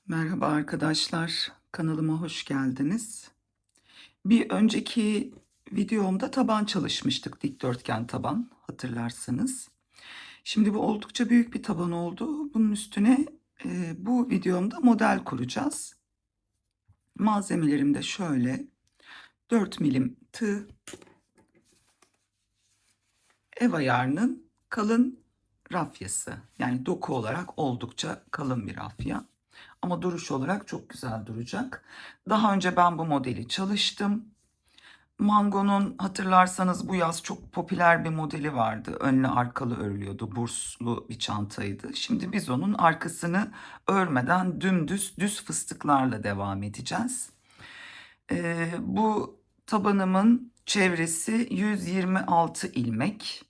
Merhaba arkadaşlar, kanalıma hoş geldiniz. Bir önceki videomda taban çalışmıştık, dikdörtgen taban, hatırlarsınız. Şimdi bu oldukça büyük bir taban oldu. Bunun üstüne bu videomda model kuracağız. Malzemelerim de şöyle: 4 milim tığ, ev ayarının kalın rafyası. Yani doku olarak oldukça kalın bir rafya. Ama duruş olarak çok güzel duracak. Daha önce ben bu modeli çalıştım. Mango'nun hatırlarsanız bu yaz çok popüler bir modeli vardı. Önlü arkalı örülüyordu. Burslu bir çantaydı. Şimdi biz onun arkasını örmeden düz fıstıklarla devam edeceğiz. Bu tabanımın çevresi 126 ilmek.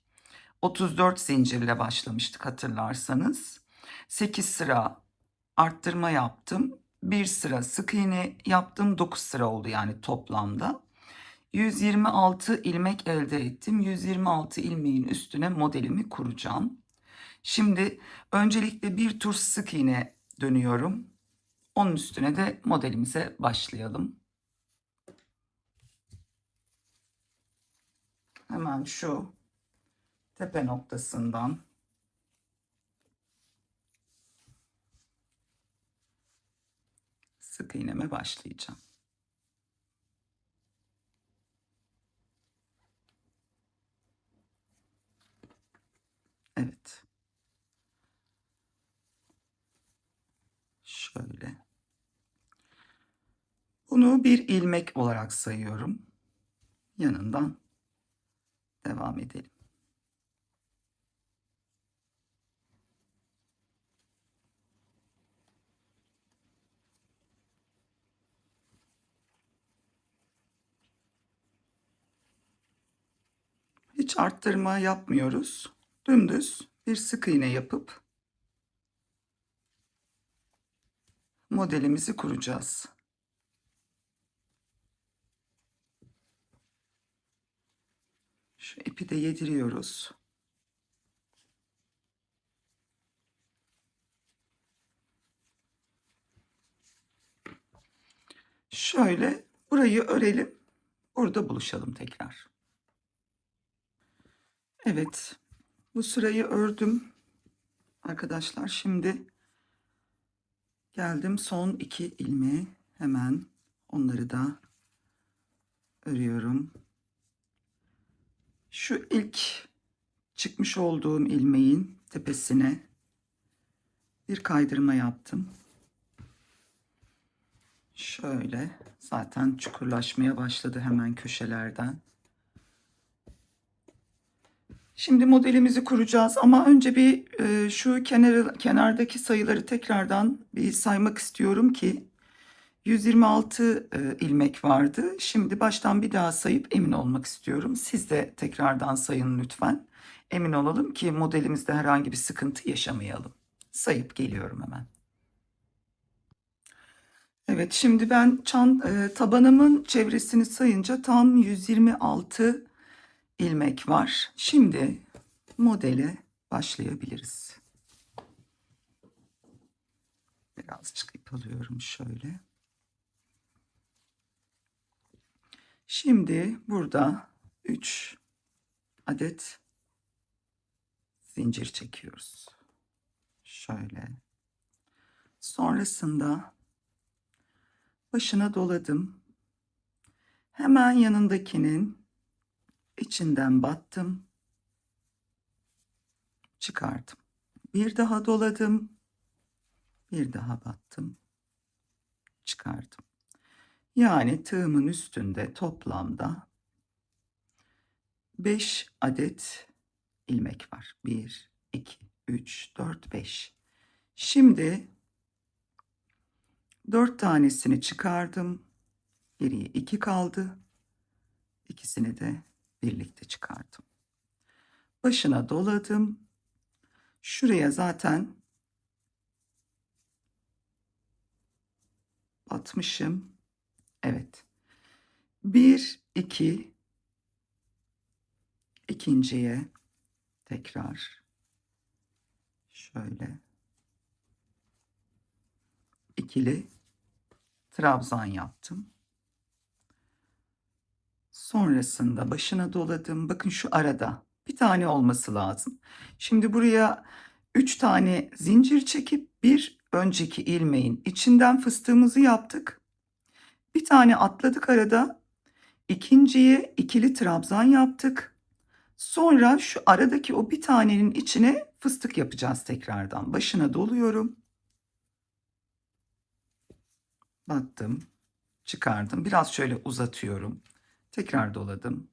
34 zincirle başlamıştık hatırlarsanız. 8 sıra arttırma yaptım. Bir sıra sık iğne yaptım. 9 sıra oldu yani toplamda. 126 ilmek elde ettim. 126 ilmeğin üstüne modelimi kuracağım. Şimdi öncelikle bir tur sık iğne dönüyorum. Onun üstüne de modelimize başlayalım. Hemen şu tepe noktasından sık iğneme başlayacağım. Evet. Şöyle. Bunu bir ilmek olarak sayıyorum. Yanından devam edelim. Hiç arttırma yapmıyoruz. Dümdüz bir sık iğne yapıp modelimizi kuracağız. Şu ipi de yediriyoruz. Şöyle burayı örelim. Burada buluşalım tekrar. Evet. Bu sırayı ördüm. Arkadaşlar şimdi geldim son 2 ilmeğe. Hemen onları da örüyorum. Şu ilk çıkmış olduğum ilmeğin tepesine bir kaydırma yaptım. Şöyle zaten çukurlaşmaya başladı hemen köşelerden. Şimdi modelimizi kuracağız ama önce bir şu kenardaki sayıları tekrardan bir saymak istiyorum ki 126 ilmek vardı. Şimdi baştan bir daha sayıp emin olmak istiyorum. Siz de tekrardan sayın lütfen. Emin olalım ki modelimizde herhangi bir sıkıntı yaşamayalım. Sayıp geliyorum hemen. Evet, şimdi ben tabanımın çevresini sayınca tam 126 ilmek var. Şimdi modele başlayabiliriz. Birazcık ip alıyorum şöyle. Şimdi burada 3 adet zincir çekiyoruz. Şöyle. Sonrasında başına doladım. Hemen yanındakinin içinden battım. Çıkardım. Bir daha doladım. Bir daha battım. Çıkardım. Yani tığımın üstünde toplamda 5 adet ilmek var. 1, 2, 3, 4, 5. Şimdi 4 tanesini çıkardım. Geriye 2 kaldı. İkisini de birlikte çıkardım. Başına doladım. Şuraya zaten batmışım. Evet. 1, 2, ikinciye tekrar şöyle ikili trabzan yaptım. Sonrasında başına doladım. Bakın şu arada bir tane olması lazım. Şimdi buraya 3 tane zincir çekip bir önceki ilmeğin içinden fıstığımızı yaptık. Bir tane atladık arada. İkinciye ikili trabzan yaptık. Sonra şu aradaki o bir tanenin içine fıstık yapacağız tekrardan. Başına doluyorum. Battım. Çıkardım. Biraz şöyle uzatıyorum. Tekrar doladım.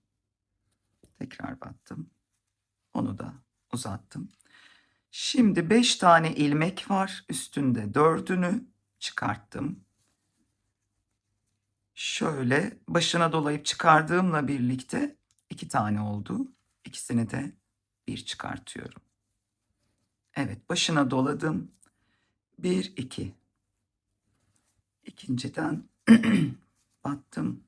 Tekrar battım. Onu da uzattım. Şimdi 5 tane ilmek var. Üstünde 4'ünü çıkarttım. Şöyle başına dolayıp çıkardığımla birlikte 2 tane oldu. İkisini de bir çıkartıyorum. Evet, başına doladım. 1 2. İkinciden battım.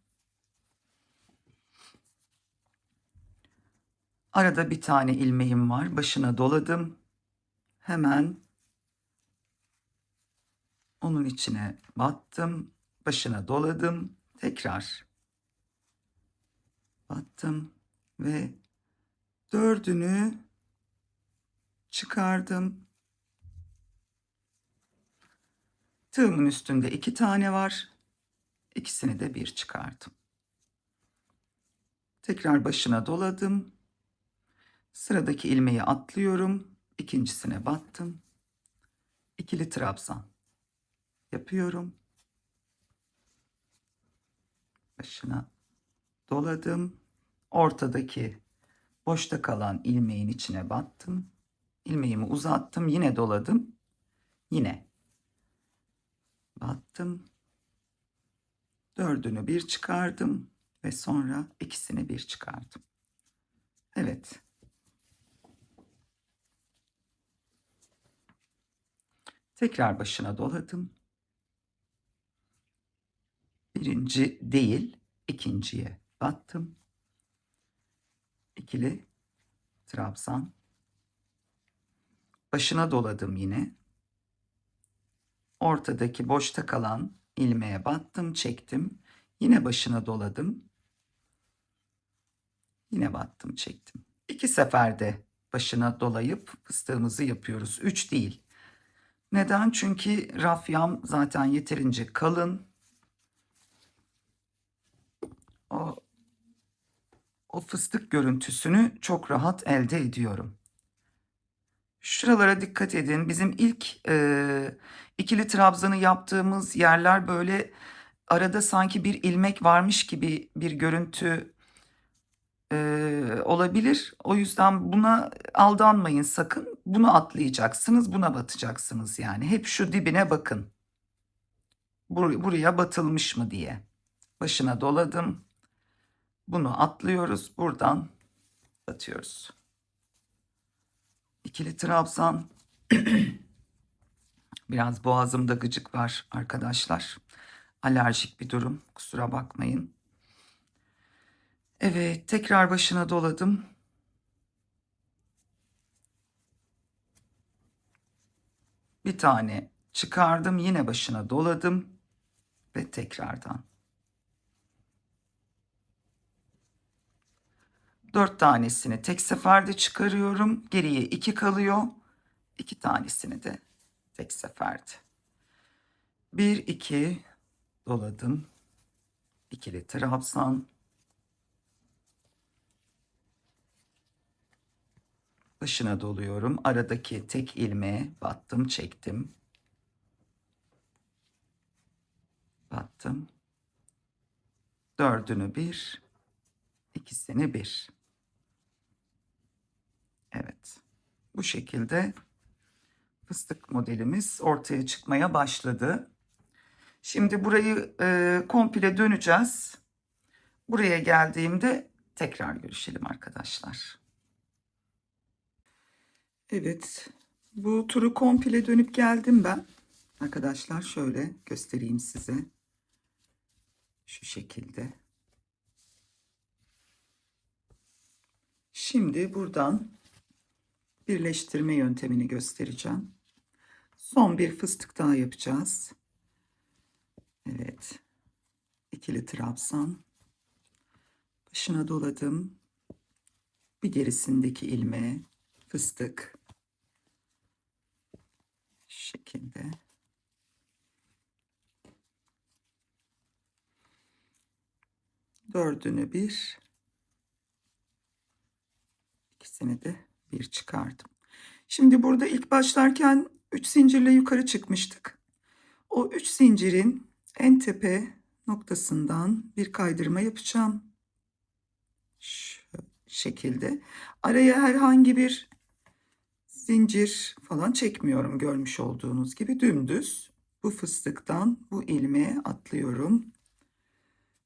Arada bir tane ilmeğim var. Başına doladım. Hemen onun içine battım. Başına doladım. Tekrar battım ve 4'ünü çıkardım. Tığımın üstünde 2 tane var. İkisini de bir çıkardım. Tekrar başına doladım. Sıradaki ilmeği atlıyorum. İkincisine battım. İkili trabzan yapıyorum. Başına doladım. Ortadaki boşta kalan ilmeğin içine battım. İlmeğimi uzattım. Yine doladım. Yine battım. 4'ünü bir çıkardım ve sonra ikisini bir çıkardım. Evet. Tekrar başına doladım. Birinci değil, ikinciye battım. İkili trabzan. Başına doladım yine. Ortadaki boşta kalan ilmeğe battım, çektim. Yine başına doladım. Yine battım, çektim. 2 seferde başına dolayıp fıstığımızı yapıyoruz. 3 değil. Neden? Çünkü rafyam zaten yeterince kalın. O fıstık görüntüsünü çok rahat elde ediyorum. Şuralara dikkat edin. Bizim ilk ikili trabzanı yaptığımız yerler böyle arada sanki bir ilmek varmış gibi bir görüntü olabilir. O yüzden buna aldanmayın sakın. Bunu atlayacaksınız, buna batacaksınız yani. Hep şu dibine bakın. Buraya batılmış mı diye. Başına doladım. Bunu atlıyoruz. Buradan batıyoruz. İkili trabzan. Biraz boğazımda gıcık var arkadaşlar. Alerjik bir durum. Kusura bakmayın. Evet, tekrar başına doladım. Bir tane çıkardım. Yine başına doladım. Ve tekrardan. 4 tanesini tek seferde çıkarıyorum. Geriye 2 kalıyor. 2 tanesini de tek seferde. 1 2 doladım. İkili trabzan. Başına doluyorum. Aradaki tek ilmeğe battım, çektim. Battım. 4'ünü bir, ikisini bir. Evet. Bu şekilde fıstık modelimiz ortaya çıkmaya başladı. Şimdi burayı komple döneceğiz. Buraya geldiğimde tekrar görüşelim arkadaşlar. Evet. Bu turu komple dönüp geldim ben. Arkadaşlar şöyle göstereyim size. Şu şekilde. Şimdi buradan birleştirme yöntemini göstereceğim. Son bir fıstık daha yapacağız. Evet. İkili trabzan. Başına doladım. Bir gerisindeki ilmeğe fıstık. Şu şekilde. Dördünü bir. İkisini de bir çıkardım. Şimdi burada ilk başlarken 3 zincirle yukarı çıkmıştık. O 3 zincirin en tepe noktasından bir kaydırma yapacağım. Şu şekilde. Araya herhangi bir zincir falan çekmiyorum, görmüş olduğunuz gibi dümdüz bu fıstıktan bu ilmeğe atlıyorum.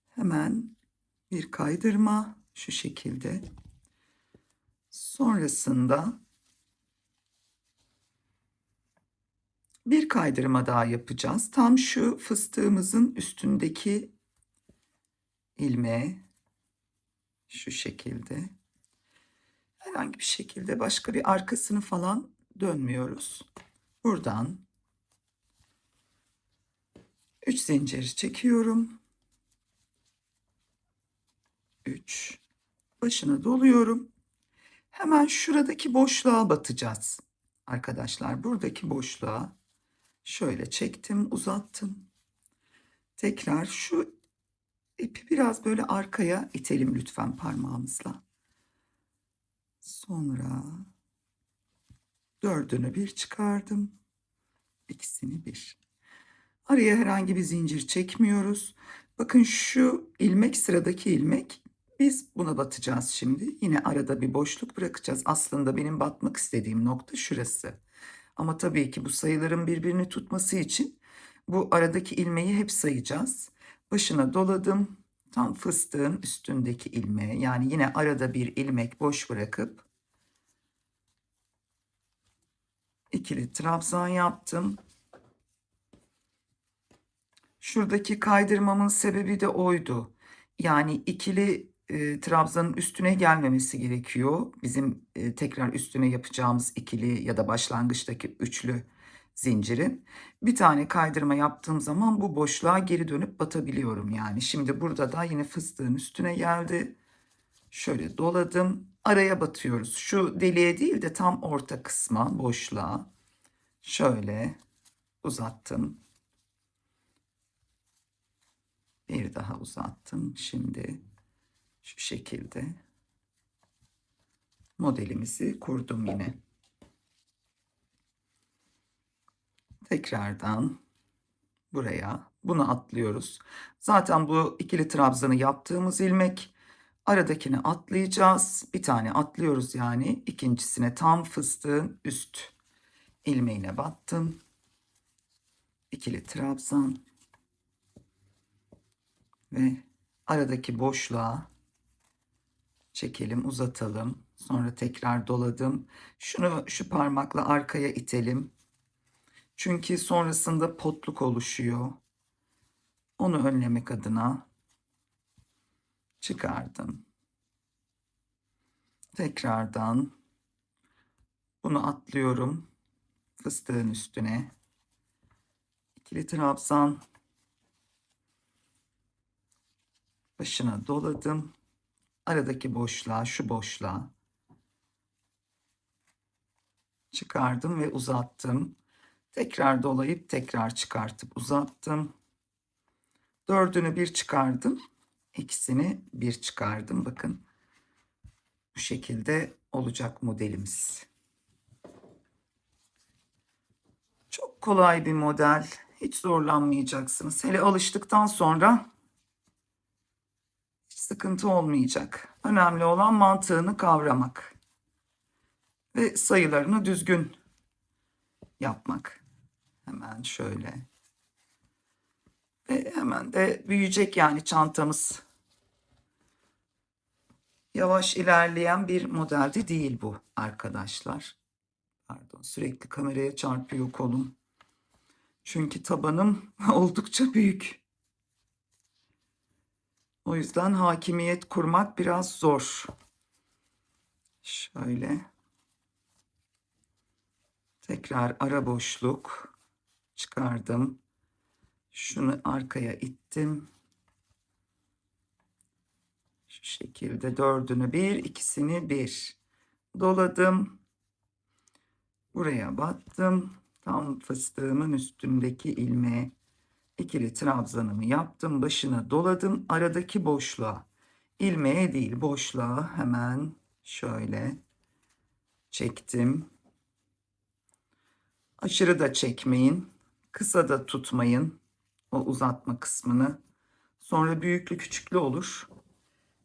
Hemen bir kaydırma şu şekilde. Sonrasında bir kaydırma daha yapacağız. Tam şu fıstığımızın üstündeki ilmeğe şu şekilde. Herhangi bir şekilde başka bir arkasını falan dönmüyoruz. Buradan 3 zincir çekiyorum. 3. Başına doluyorum. Hemen şuradaki boşluğa batacağız. Arkadaşlar buradaki boşluğa şöyle çektim, uzattım. Tekrar şu ipi biraz böyle arkaya itelim lütfen parmağımızla. Sonra dördünü bir çıkardım. İkisini bir. Araya herhangi bir zincir çekmiyoruz. Bakın şu ilmek, sıradaki ilmek. Biz buna batacağız şimdi. Yine arada bir boşluk bırakacağız. Aslında benim batmak istediğim nokta şurası. Ama tabii ki bu sayıların birbirini tutması için bu aradaki ilmeği hep sayacağız. Başına doladım. Tam fıstığın üstündeki ilmeğe, yani yine arada bir ilmek boş bırakıp ikili trabzan yaptım. Şuradaki kaydırmamın sebebi de oydu. Yani ikili trabzanın üstüne gelmemesi gerekiyor. Bizim tekrar üstüne yapacağımız ikili ya da başlangıçtaki üçlü zincirin. Bir tane kaydırma yaptığım zaman bu boşluğa geri dönüp batabiliyorum yani. Şimdi burada da yine fıstığın üstüne geldi. Şöyle doladım. Araya batıyoruz. Şu deliğe değil de tam orta kısma, boşluğa. Şöyle uzattım. Bir daha uzattım. Şimdi şu şekilde modelimizi kurdum yine. Tekrardan buraya bunu atlıyoruz. Zaten bu ikili trabzanı yaptığımız ilmek, aradakini atlayacağız. Bir tane atlıyoruz yani. İkincisine tam fıstığın üst ilmeğine battım. İkili trabzan ve aradaki boşluğa çekelim, uzatalım. Sonra tekrar doladım. Şunu şu parmakla arkaya itelim. Çünkü sonrasında potluk oluşuyor. Onu önlemek adına çıkardım. Tekrardan bunu atlıyorum fıstığın üstüne. İkili trabzan, başına doladım. Aradaki boşluğa, şu boşluğa çıkardım ve uzattım. Tekrar dolayıp tekrar çıkartıp uzattım. Dördünü bir çıkardım. İkisini bir çıkardım. Bakın bu şekilde olacak modelimiz. Çok kolay bir model. Hiç zorlanmayacaksınız. Hele alıştıktan sonra hiç sıkıntı olmayacak. Önemli olan mantığını kavramak ve sayılarını düzgün yapmak. Hemen şöyle. Ve hemen de büyüyecek yani çantamız. Yavaş ilerleyen bir modelde değil bu arkadaşlar. Pardon, sürekli kameraya çarpıyor kolum. Çünkü tabanım oldukça büyük. O yüzden hakimiyet kurmak biraz zor. Şöyle. Tekrar ara boşluk çıkardım. Şunu arkaya ittim. Şu şekilde dördünü bir, ikisini bir doladım. Buraya battım. Tam fıstığımın üstündeki ilmeğe ikili trabzanımı yaptım. Başına doladım. Aradaki boşluğa, ilmeğe değil boşluğa hemen şöyle çektim. Aşırı da çekmeyin. Kısa da tutmayın o uzatma kısmını. Sonra büyüklü küçüklü olur.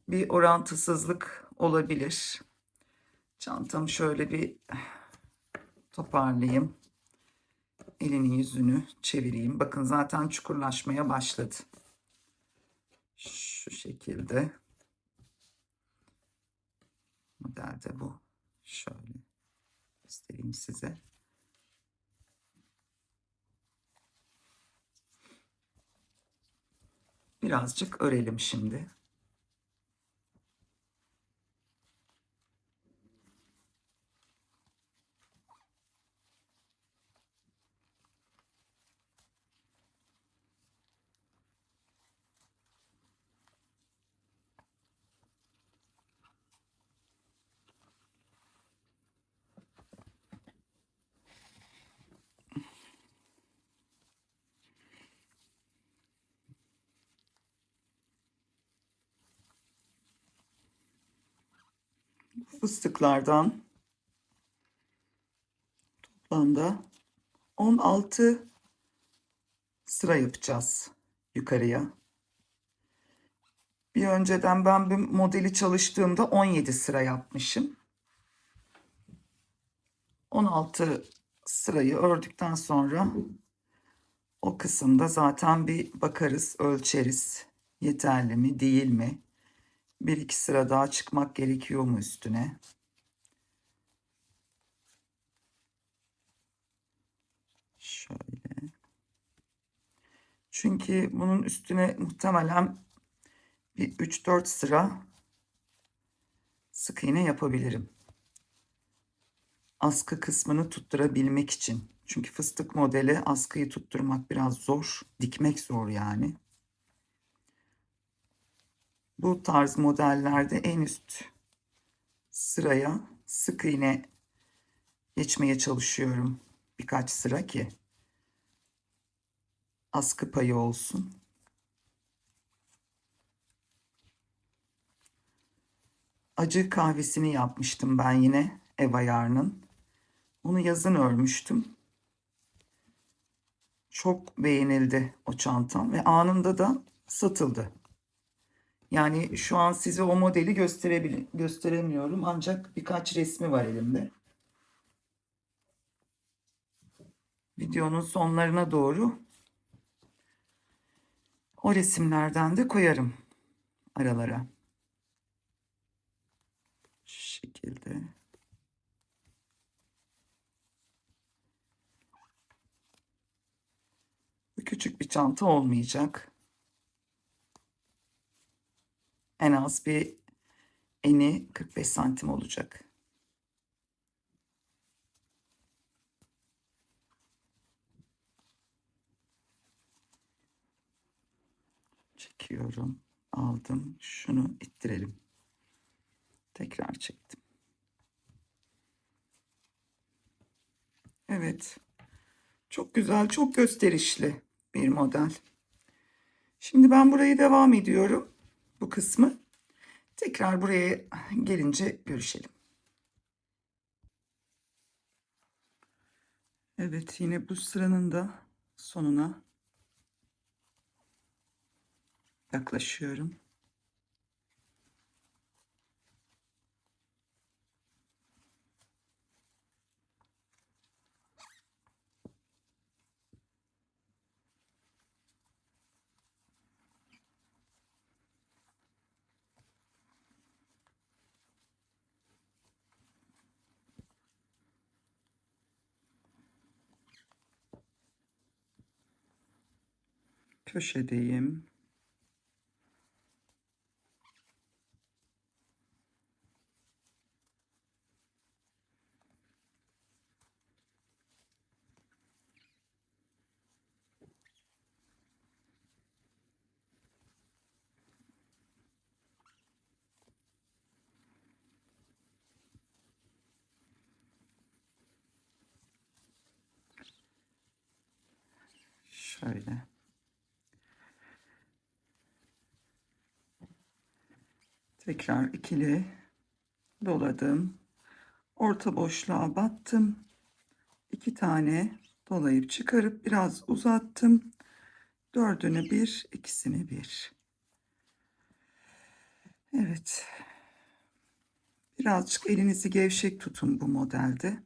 Bir orantısızlık olabilir. Çantamı şöyle bir toparlayayım. Elini yüzünü çevireyim. Bakın zaten çukurlaşmaya başladı. Şu şekilde. Model de bu. Şöyle göstereyim size. Birazcık örelim şimdi. Fıstıklardan toplamda 16 sıra yapacağız yukarıya. Bir önceden ben bir modeli çalıştığımda 17 sıra yapmışım. 16 sırayı ördükten sonra o kısımda zaten bir bakarız, ölçeriz. Yeterli mi, değil mi? Bir iki sıra daha çıkmak gerekiyor mu üstüne? Şöyle. Çünkü bunun üstüne muhtemelen bir 3-4 sıra sık iğne yapabilirim. Askı kısmını tutturabilmek için. Çünkü fıstık modeli askıyı tutturmak biraz zor. Dikmek zor yani. Bu tarz modellerde en üst sıraya sık iğne geçmeye çalışıyorum. Birkaç sıra ki askı payı olsun. Acı kahvesini yapmıştım ben yine ev ayarının. Onu yazın örmüştüm. Çok beğenildi o çantam ve anında da satıldı. Yani şu an size o modeli gösteremiyorum ancak birkaç resmi var elimde. Videonun sonlarına doğru o resimlerden de koyarım aralara. Şu şekilde. Bu küçük bir çanta olmayacak. En az bir eni 45 santim olacak. Çekiyorum. Aldım. Şunu ittirelim. Tekrar çektim. Evet. Çok güzel, çok gösterişli bir model. Şimdi ben burayı devam ediyorum. Bu kısmı. Tekrar buraya gelince görüşelim. Evet, yine bu sıranın da sonuna yaklaşıyorum. Köşedeyim. Şöyle. Tekrar ikili doladım. Orta boşluğa battım. 2 tane dolayıp çıkarıp biraz uzattım. Dördünü bir, ikisini bir. Evet. Birazcık elinizi gevşek tutun bu modelde.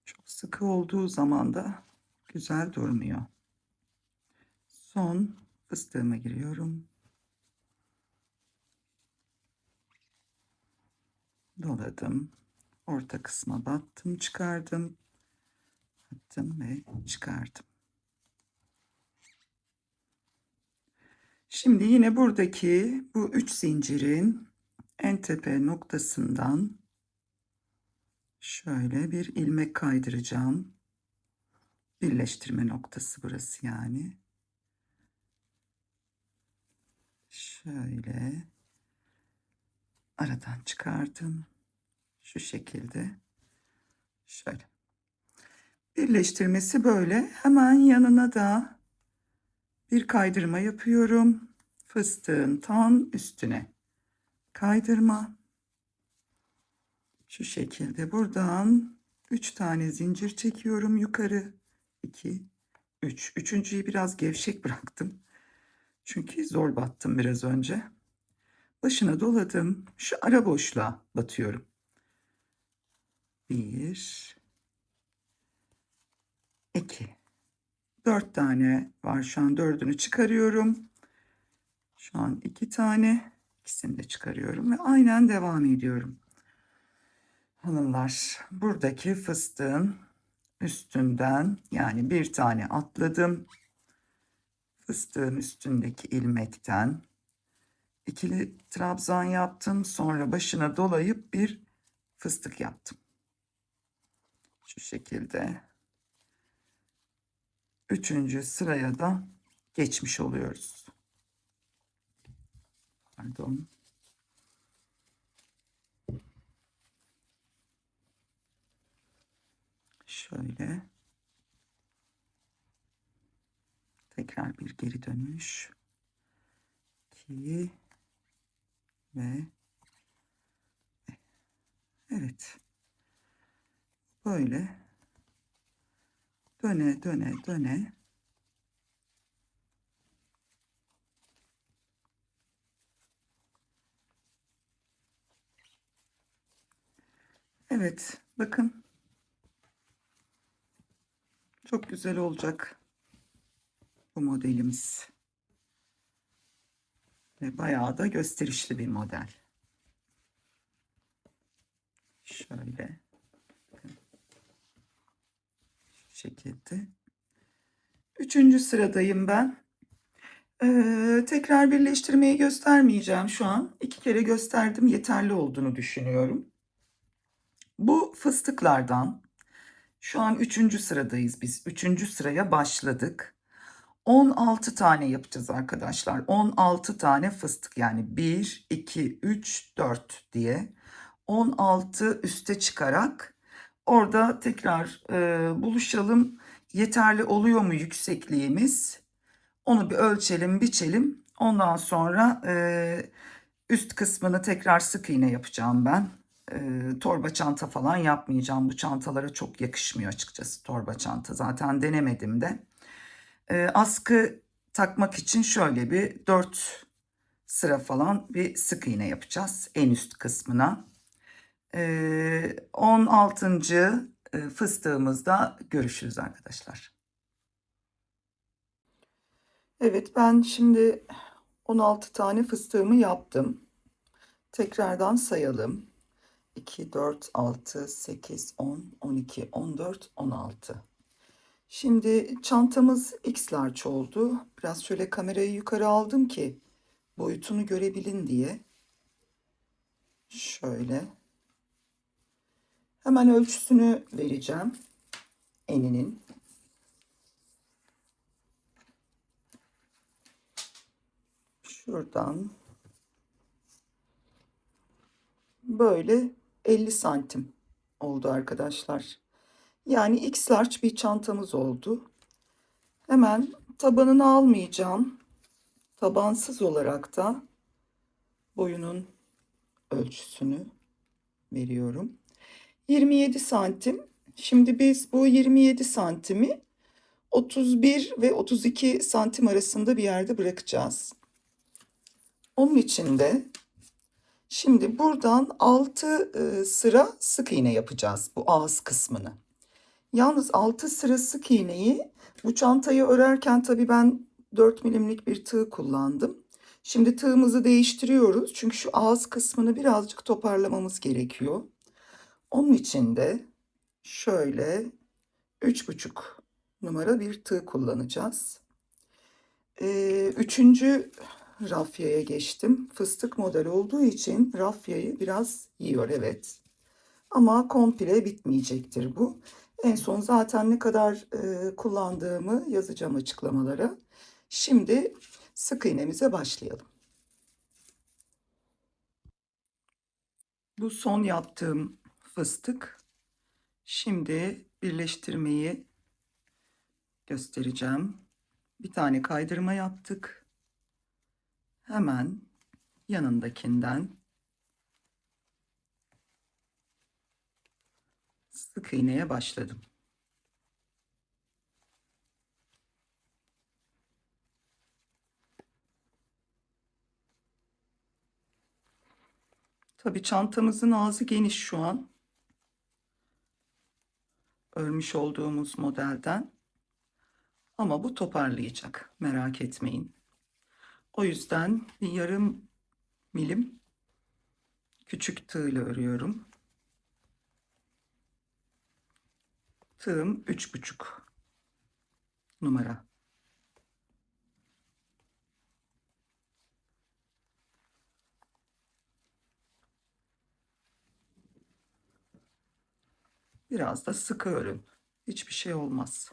Çok sıkı olduğu zaman da güzel durmuyor. Son fıstığıma giriyorum. Doladım. Orta kısma battım, çıkardım. Battım ve çıkardım. Şimdi yine buradaki bu 3 zincirin en tepe noktasından şöyle bir ilmek kaydıracağım. Birleştirme noktası burası yani. Şöyle aradan çıkardım. Şu şekilde. Şöyle. Birleştirmesi böyle. Hemen yanına da bir kaydırma yapıyorum. Fıstığın tam üstüne kaydırma. Şu şekilde buradan 3 tane zincir çekiyorum yukarı. 2, 3. Üçüncüyü biraz gevşek bıraktım. Çünkü zor battım biraz önce. Başına doladım. Şu ara boşluğa batıyorum. 1, 2. 4 tane var şu an. 4'ünü çıkarıyorum. Şu an 2 tane. İkisini de çıkarıyorum ve aynen devam ediyorum. Hanımlar, buradaki fıstığın üstünden yani bir tane atladım. Fıstığın üstündeki ilmekten ikili trabzan yaptım. Sonra başına dolayıp bir fıstık yaptım. Şu şekilde. Üçüncü sıraya da geçmiş oluyoruz. Pardon. Şöyle. Tekrar bir geri dönüş. 2 ve evet. Böyle döne döne döne evet, bakın çok güzel olacak bu modelimiz ve bayağı da gösterişli bir model. Şöyle şu şekilde. Üçüncü sıradayım ben. Tekrar birleştirmeyi göstermeyeceğim şu an. 2 kere gösterdim, yeterli olduğunu düşünüyorum. Bu fıstıklardan şu an 3. sıradayız biz. 3. sıraya başladık. 16 tane yapacağız arkadaşlar. 16 tane fıstık yani 1, 2, 3, 4 diye. 16 üste çıkarak orada tekrar buluşalım. Yeterli oluyor mu yüksekliğimiz? Onu bir ölçelim, biçelim. Ondan sonra üst kısmını tekrar sık iğne yapacağım ben. Torba çanta falan yapmayacağım. Bu çantalara çok yakışmıyor açıkçası torba çanta. Zaten denemedim de. Askı takmak için şöyle bir 4 sıra falan bir sık iğne yapacağız en üst kısmına. 16. Fıstığımızda görüşürüz arkadaşlar. Evet, ben şimdi 16 tane fıstığımı yaptım. Tekrardan sayalım. 2, 4, 6, 8, 10, 12, 14, 16. Şimdi çantamız X large oldu. Biraz şöyle kamerayı yukarı aldım ki boyutunu görebilin diye. Şöyle. Hemen ölçüsünü vereceğim. Eninin. Şuradan böyle 50 santim oldu arkadaşlar. Yani X large bir çantamız oldu. Hemen tabanını almayacağım. Tabansız olarak da boyunun ölçüsünü veriyorum. 27 santim. Şimdi biz bu 27 santimi 31 ve 32 santim arasında bir yerde bırakacağız. Onun için de şimdi buradan 6 sıra sık iğne yapacağız bu ağız kısmını. Yalnız 6 sıra sık iğneyi bu çantayı örerken tabii ben 4 milimlik bir tığ kullandım. Şimdi tığımızı değiştiriyoruz. Çünkü şu ağız kısmını birazcık toparlamamız gerekiyor. Onun için de şöyle 3,5 numara bir tığ kullanacağız. Üçüncü rafyaya geçtim. Fıstık model olduğu için rafyayı biraz yiyor, evet. Ama komple bitmeyecektir bu. En son zaten ne kadar kullandığımı yazacağım açıklamalara. Şimdi sık iğnemize başlayalım. Bu son yaptığım fıstık. Şimdi birleştirmeyi göstereceğim. Bir tane kaydırma yaptık. Hemen yanındakinden sık iğneye başladım. Tabii çantamızın ağzı geniş şu an. Örmüş olduğumuz modelden. Ama bu toparlayacak. Merak etmeyin. O yüzden bir yarım milim küçük tığ ile örüyorum. Tığım 3,5 numara. Biraz da sıkı örün. Hiçbir şey olmaz.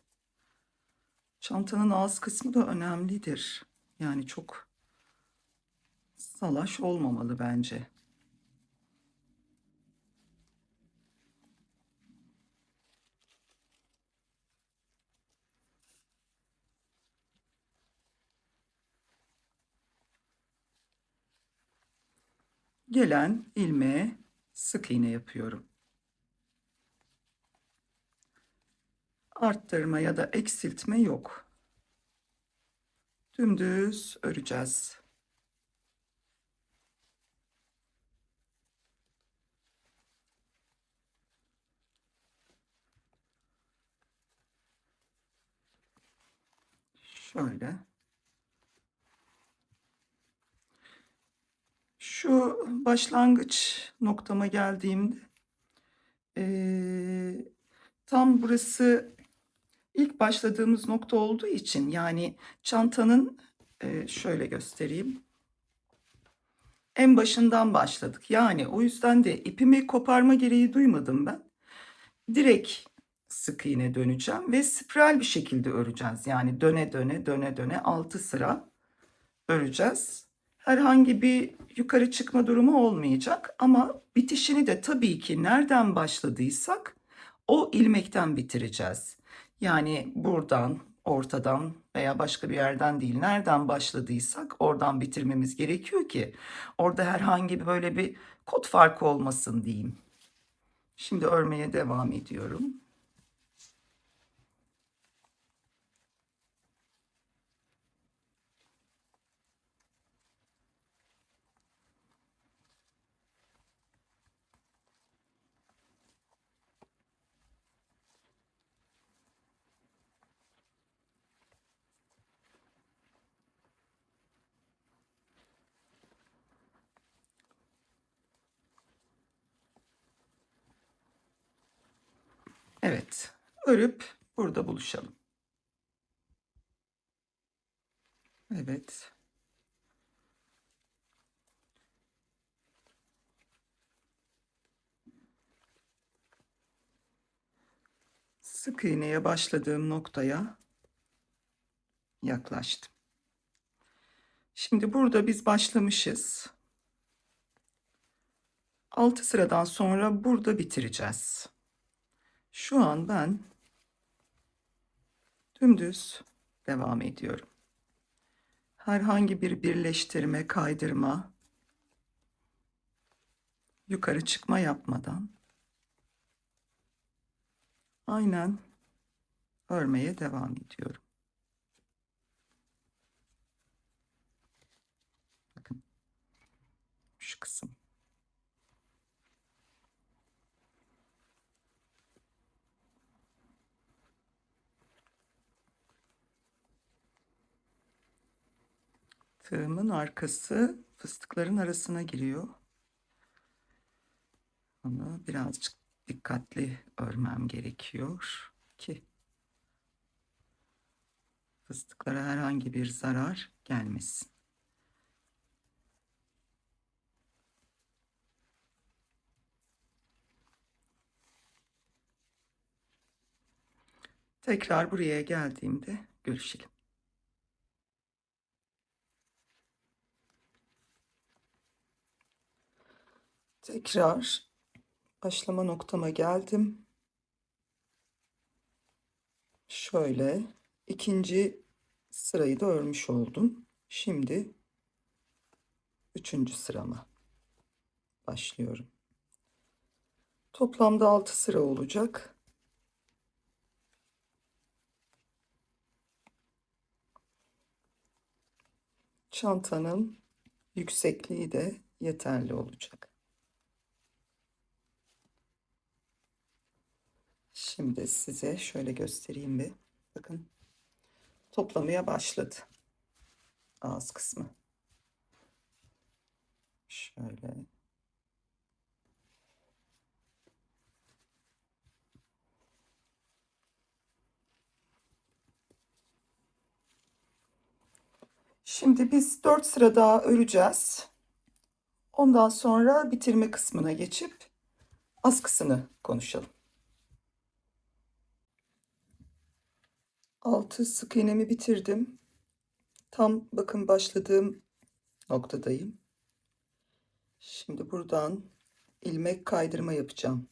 Çantanın ağız kısmı da önemlidir. Yani çok salaş olmamalı bence. Gelen ilmeğe sık iğne yapıyorum. Arttırma ya da eksiltme yok. Dümdüz öreceğiz. Şöyle. Şu başlangıç noktama geldiğimde tam burası ilk başladığımız nokta olduğu için, yani çantanın şöyle göstereyim. En başından başladık. Yani o yüzden de ipimi koparma gereği duymadım ben. Direkt sık iğne döneceğim ve spiral bir şekilde öreceğiz. Yani döne döne döne döne 6 sıra öreceğiz. Herhangi bir yukarı çıkma durumu olmayacak ama bitişini de tabii ki nereden başladıysak o ilmekten bitireceğiz. Yani buradan, ortadan veya başka bir yerden değil, nereden başladıysak oradan bitirmemiz gerekiyor ki orada herhangi bir böyle bir kod farkı olmasın diyeyim. Şimdi örmeye devam ediyorum. Evet, örüp burada buluşalım. Evet. Sık iğneye başladığım noktaya yaklaştım. Şimdi burada biz başlamışız. 6 sıradan sonra burada bitireceğiz. Şu an ben dümdüz devam ediyorum. Herhangi bir birleştirme, kaydırma, yukarı çıkma yapmadan aynen örmeye devam ediyorum. Bakın şu kısım. Tığımın arkası fıstıkların arasına giriyor. Onu birazcık dikkatli örmem gerekiyor ki fıstıklara herhangi bir zarar gelmesin. Tekrar buraya geldiğimde görüşelim. Tekrar başlama noktama geldim. Şöyle ikinci sırayı da örmüş oldum. Şimdi üçüncü sırama başlıyorum. Toplamda 6 sıra olacak. Çantanın yüksekliği de yeterli olacak. Şimdi size şöyle göstereyim bir. Bakın toplamaya başladı. Ağız kısmı. Şöyle. Şimdi biz 4 sıra daha öreceğiz. Ondan sonra bitirme kısmına geçip askısını konuşalım. 6 sık iğnemi bitirdim. Tam bakın başladığım noktadayım. Şimdi buradan ilmek kaydırma yapacağım.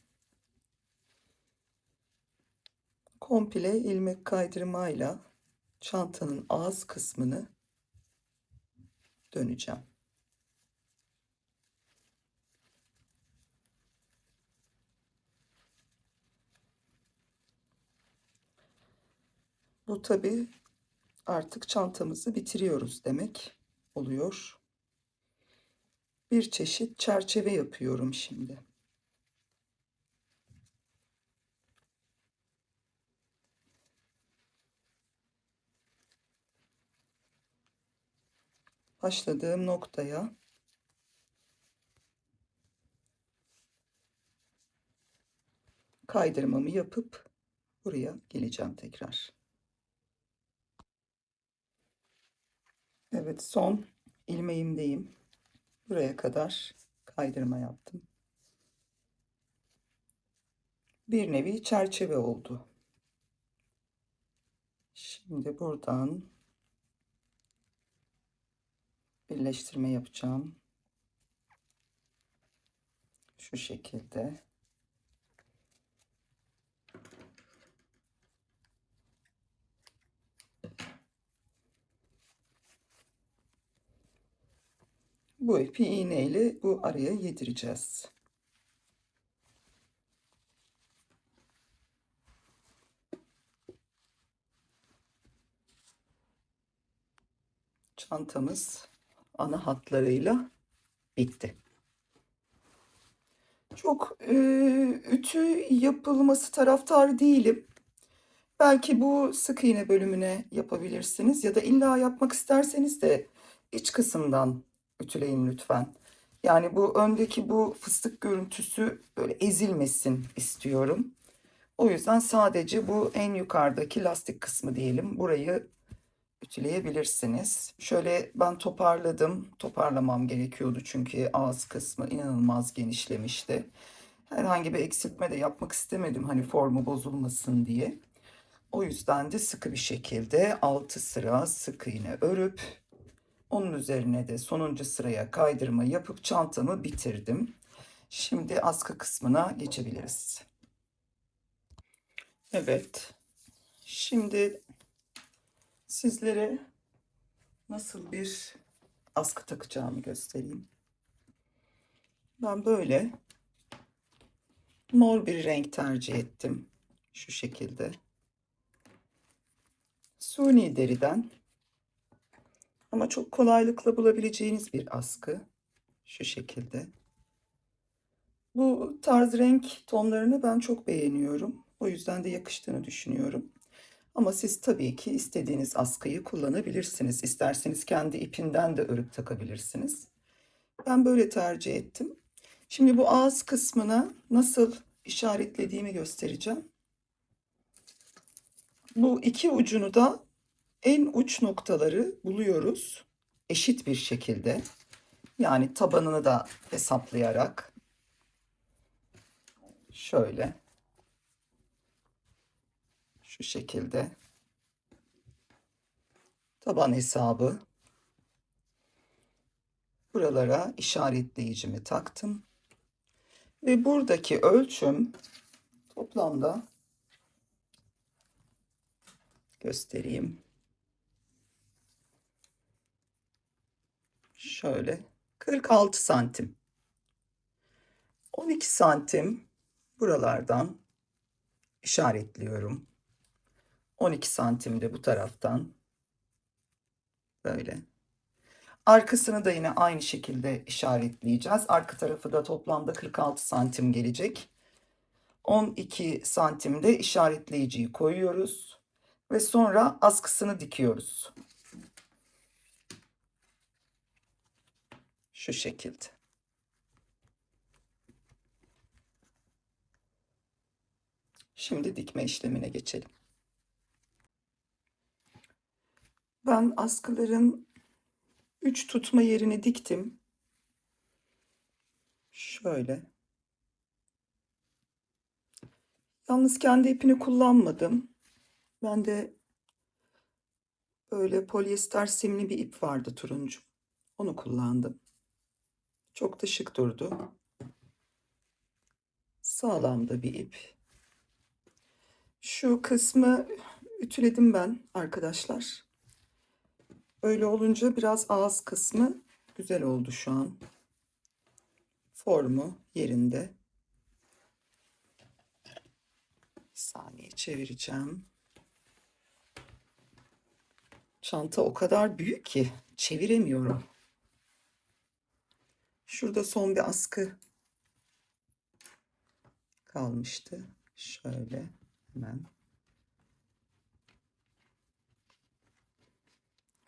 Komple ilmek kaydırmayla çantanın ağız kısmını döneceğim. Bu tabii artık çantamızı bitiriyoruz demek oluyor. Bir çeşit çerçeve yapıyorum şimdi. Başladığım noktaya kaydırmamı yapıp buraya geleceğim tekrar. Evet, son ilmeğimdeyim. Buraya kadar kaydırma yaptım. Bir nevi çerçeve oldu. Şimdi buradan birleştirme yapacağım. Şu şekilde. Bu ipi iğneyle bu araya yedireceğiz. Çantamız ana hatlarıyla bitti. Çok ütü yapılması taraftar değilim. Belki bu sık iğne bölümüne yapabilirsiniz ya da illa yapmak isterseniz de iç kısımdan ütüleyin lütfen. Yani bu öndeki bu fıstık görüntüsü böyle ezilmesin istiyorum. O yüzden sadece bu en yukarıdaki lastik kısmı diyelim. Burayı ütüleyebilirsiniz. Şöyle ben toparladım. Toparlamam gerekiyordu çünkü ağız kısmı inanılmaz genişlemişti. Herhangi bir eksiltme de yapmak istemedim hani formu bozulmasın diye. O yüzden de sıkı bir şekilde 6 sıra sık iğne örüp onun üzerine de sonuncu sıraya kaydırma yapıp çantamı bitirdim. Şimdi askı kısmına geçebiliriz. Evet. Şimdi sizlere nasıl bir askı takacağımı göstereyim. Ben böyle mor bir renk tercih ettim. Şu şekilde. Suni deriden ama çok kolaylıkla bulabileceğiniz bir askı. Şu şekilde. Bu tarz renk tonlarını ben çok beğeniyorum. O yüzden de yakıştığını düşünüyorum. Ama siz tabii ki istediğiniz askıyı kullanabilirsiniz. İsterseniz kendi ipinden de örüp takabilirsiniz. Ben böyle tercih ettim. Şimdi bu ağız kısmına nasıl işaretlediğimi göstereceğim. Bu iki ucunu da en uç noktaları buluyoruz. Eşit bir şekilde. Yani tabanını da hesaplayarak şöyle şu şekilde taban hesabı buralara işaretleyicimi taktım. Ve buradaki ölçüm toplamda göstereyim. Şöyle 46 santim. 12 santim buralardan işaretliyorum. 12 santim de bu taraftan böyle. Arkasını da yine aynı şekilde işaretleyeceğiz. Arka tarafı da toplamda 46 santim gelecek. 12 santimde işaretleyiciyi koyuyoruz ve sonra askısını dikiyoruz. Şu şekilde. Şimdi dikme işlemine geçelim. Ben askıların 3 tutma yerini diktim. Şöyle. Yalnız kendi ipini kullanmadım. Ben de böyle polyester simli bir ip vardı, turuncu. Onu kullandım. Çok da şık durdu. Sağlam da bir ip. Şu kısmı ütüledim ben arkadaşlar. Öyle olunca biraz ağız kısmı güzel oldu şu an. Formu yerinde. Bir saniye çevireceğim. Çanta o kadar büyük ki çeviremiyorum. Şurada son bir askı kalmıştı. Şöyle hemen.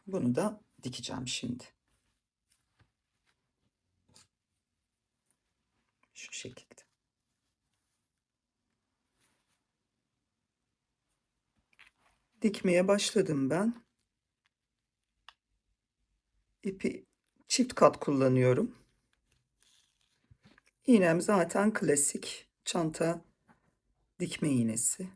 Bunu da dikeceğim şimdi. Şu şekilde. Dikmeye başladım ben. İpi çift kat kullanıyorum. İğnem zaten klasik çanta dikme iğnesi.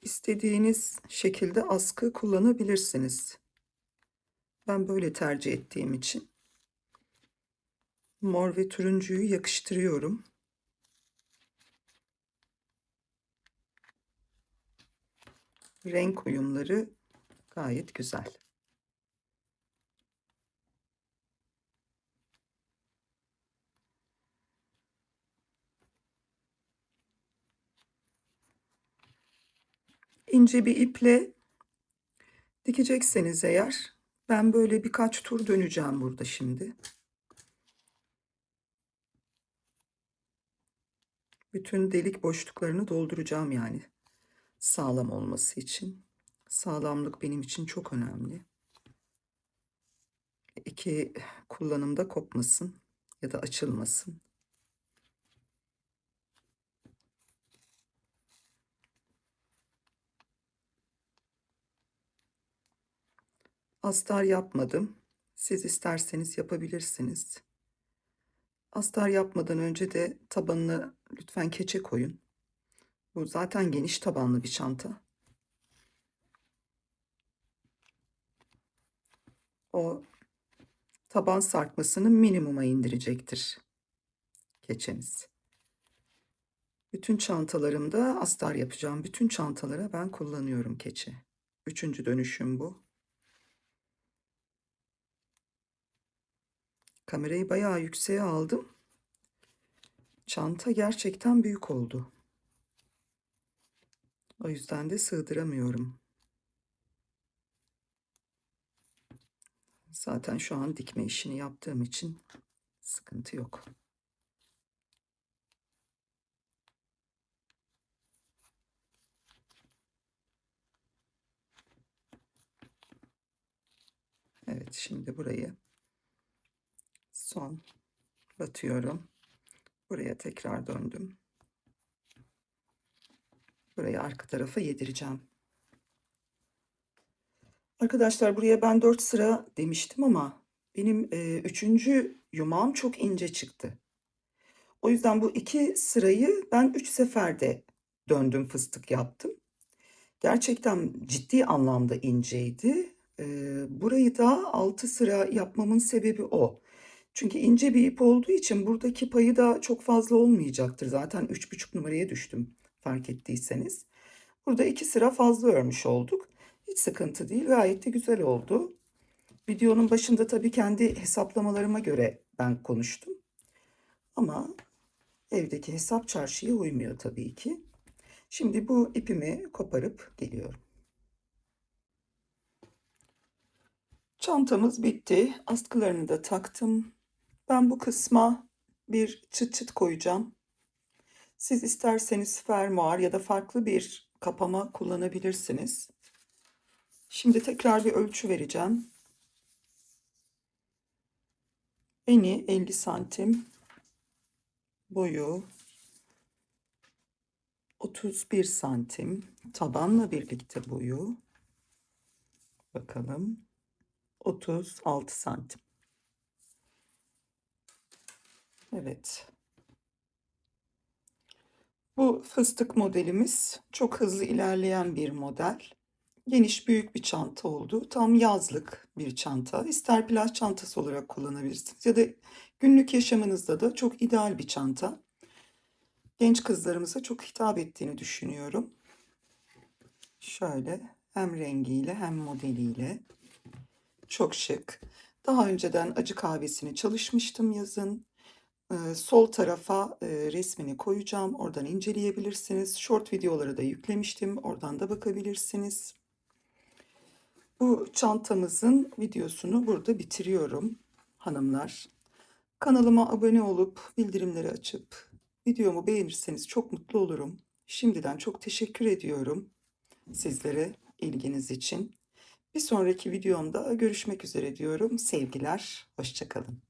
İstediğiniz şekilde askı kullanabilirsiniz. Ben böyle tercih ettiğim için mor ve turuncuyu yakıştırıyorum. Renk uyumları gayet güzel. İnce bir iple dikecekseniz eğer, ben böyle birkaç tur döneceğim burada şimdi. Bütün delik boşluklarını dolduracağım yani sağlam olması için. Sağlamlık benim için çok önemli. İki kullanımda kopmasın ya da açılmasın. Astar yapmadım. Siz isterseniz yapabilirsiniz. Astar yapmadan önce de tabanına lütfen keçe koyun. Bu zaten geniş tabanlı bir çanta. o taban sarkmasını minimuma indirecektir keçeniz. Bütün çantalarımda astar yapacağım. Bütün çantalara ben kullanıyorum keçe. 3. dönüşüm bu. Kamerayı bayağı yükseğe aldım. Çanta gerçekten büyük oldu. O yüzden de sığdıramıyorum. Zaten şu an dikme işini yaptığım için sıkıntı yok. Evet, şimdi burayı son batıyorum. Buraya tekrar döndüm. Burayı arka tarafa yedireceğim. Arkadaşlar buraya ben 4 sıra demiştim ama benim 3. yumağım çok ince çıktı. O yüzden bu 2 sırayı ben 3 seferde döndüm, fıstık yaptım. Gerçekten ciddi anlamda inceydi. Burayı da 6 sıra yapmamın sebebi o. Çünkü ince bir ip olduğu için buradaki payı da çok fazla olmayacaktır. Zaten 3,5 numaraya düştüm, fark ettiyseniz. Burada 2 sıra fazla örmüş olduk. Hiç sıkıntı değil, gayet de güzel oldu. Videonun başında tabii kendi hesaplamalarıma göre ben konuştum. Ama evdeki hesap çarşıya uymuyor tabii ki. Şimdi bu ipimi koparıp geliyorum. Çantamız bitti. Askılarını da taktım. Ben bu kısma bir çıt çıt koyacağım. Siz isterseniz fermuar ya da farklı bir kapama kullanabilirsiniz. Şimdi tekrar bir ölçü vereceğim. Eni 50 santim. Boyu 31 santim. Tabanla birlikte boyu. Bakalım. 36 santim. Evet. Bu fıstık modelimiz çok hızlı ilerleyen bir model. Geniş, büyük bir çanta oldu. Tam yazlık bir çanta. İster plaj çantası olarak kullanabilirsiniz ya da günlük yaşamınızda da çok ideal bir çanta. Genç kızlarımıza çok hitap ettiğini düşünüyorum. Şöyle hem rengiyle hem modeliyle çok şık. Daha önceden acı kahvesini çalışmıştım yazın. Sol tarafa resmini koyacağım. Oradan inceleyebilirsiniz. Short videoları da yüklemiştim. Oradan da bakabilirsiniz. Bu çantamızın videosunu burada bitiriyorum hanımlar. Kanalıma abone olup bildirimleri açıp videomu beğenirseniz çok mutlu olurum. Şimdiden çok teşekkür ediyorum sizlere ilginiz için. Bir sonraki videomda görüşmek üzere diyorum. Sevgiler, hoşça kalın.